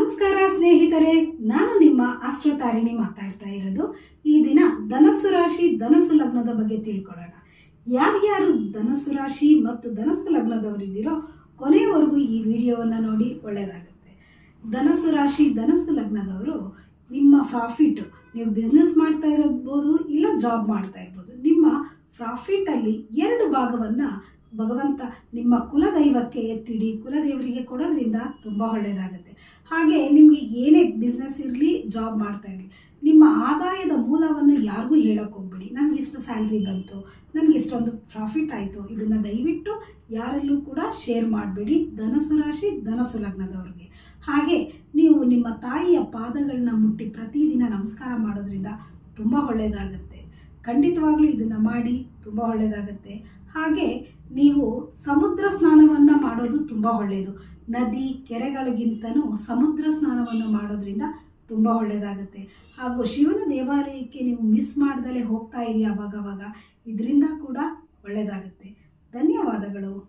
ನಮಸ್ಕಾರ ಸ್ನೇಹಿತರೆ, ನಾನು ನಿಮ್ಮ ಆಸ್ಟ್ರೋತಾರಿಣಿ ಮಾತಾಡ್ತಾ ಇರೋದು. ಈ ದಿನ ಧನಸ್ಸು ರಾಶಿ ಧನಸ್ಸು ಲಗ್ನದ ಬಗ್ಗೆ ತಿಳ್ಕೊಳ್ಳೋಣ. ಯಾರ್ಯಾರು ಧನಸ್ಸು ರಾಶಿ ಮತ್ತು ಧನಸ್ಸು ಲಗ್ನದವರಿದ್ದೀರೋ ಕೊನೆಯವರೆಗೂ ಈ ವಿಡಿಯೋವನ್ನು ನೋಡಿ, ಒಳ್ಳೆಯದಾಗುತ್ತೆ. ಧನಸ್ಸು ರಾಶಿ ಧನಸ್ಸು ಲಗ್ನದವರು ನಿಮ್ಮ ಪ್ರಾಫಿಟ್, ನೀವು ಬಿಸ್ನೆಸ್ ಮಾಡ್ತಾ ಇರ್ಬೋದು ಇಲ್ಲ ಜಾಬ್ ಮಾಡ್ತಾ ಇರ್ಬೋದು, ನಿಮ್ಮ ಪ್ರಾಫಿಟಲ್ಲಿ 2 ಭಾಗವನ್ನು ಭಗವಂತ ನಿಮ್ಮ ಕುಲದೈವಕ್ಕೆ ಎತ್ತಿಡಿ, ಕುಲದೇವರಿಗೆ ಕೊಡೋದ್ರಿಂದ ತುಂಬ ಒಳ್ಳೆಯದಾಗುತ್ತೆ. ಹಾಗೆ ನಿಮಗೆ ಏನೇ ಬಿಸ್ನೆಸ್ ಇರಲಿ, ಜಾಬ್ ಮಾಡ್ತಾ ಇರಲಿ, ನಿಮ್ಮ ಆದಾಯದ ಮೂಲವನ್ನು ಯಾರಿಗೂ ಹೇಳೋಕ್ಕೆ ಹೋಗ್ಬೇಡಿ. ನನಗೆ ಇಷ್ಟು ಸ್ಯಾಲ್ರಿ ಬಂತು, ನನಗೆ ಇಷ್ಟೊಂದು ಪ್ರಾಫಿಟ್ ಆಯಿತು, ಇದನ್ನು ದಯವಿಟ್ಟು ಯಾರಲ್ಲೂ ಕೂಡ ಶೇರ್ ಮಾಡಬೇಡಿ, ಧನಸ್ಸು ರಾಶಿ ಧನಸ್ಸು ಲಗ್ನದವ್ರಿಗೆ. ಹಾಗೆ ನೀವು ನಿಮ್ಮ ತಾಯಿಯ ಪಾದಗಳನ್ನ ಮುಟ್ಟಿ ಪ್ರತಿದಿನ ನಮಸ್ಕಾರ ಮಾಡೋದ್ರಿಂದ ತುಂಬ ಒಳ್ಳೆಯದಾಗುತ್ತೆ. ಖಂಡಿತವಾಗ್ಲೂ ಇದನ್ನು ಮಾಡಿ, ತುಂಬ ಒಳ್ಳೆಯದಾಗುತ್ತೆ. ಹಾಗೆ ನೀವು ಸಮುದ್ರ ಸ್ನಾನವನ್ನು ಮಾಡೋದು ತುಂಬ ಒಳ್ಳೆಯದು. ನದಿ ಕೆರೆಗಳಿಗಿಂತನೂ ಸಮುದ್ರ ಸ್ನಾನವನ್ನು ಮಾಡೋದ್ರಿಂದ ತುಂಬ ಒಳ್ಳೆಯದಾಗುತ್ತೆ. ಹಾಗೂ ಶಿವನ ದೇವಾಲಯಕ್ಕೆ ನೀವು ಮಿಸ್ ಮಾಡ್ದಲೇ ಹೋಗ್ತಾ ಇರಿ ಅವಾಗವಾಗ, ಇದರಿಂದ ಕೂಡ ಒಳ್ಳೆಯದಾಗುತ್ತೆ.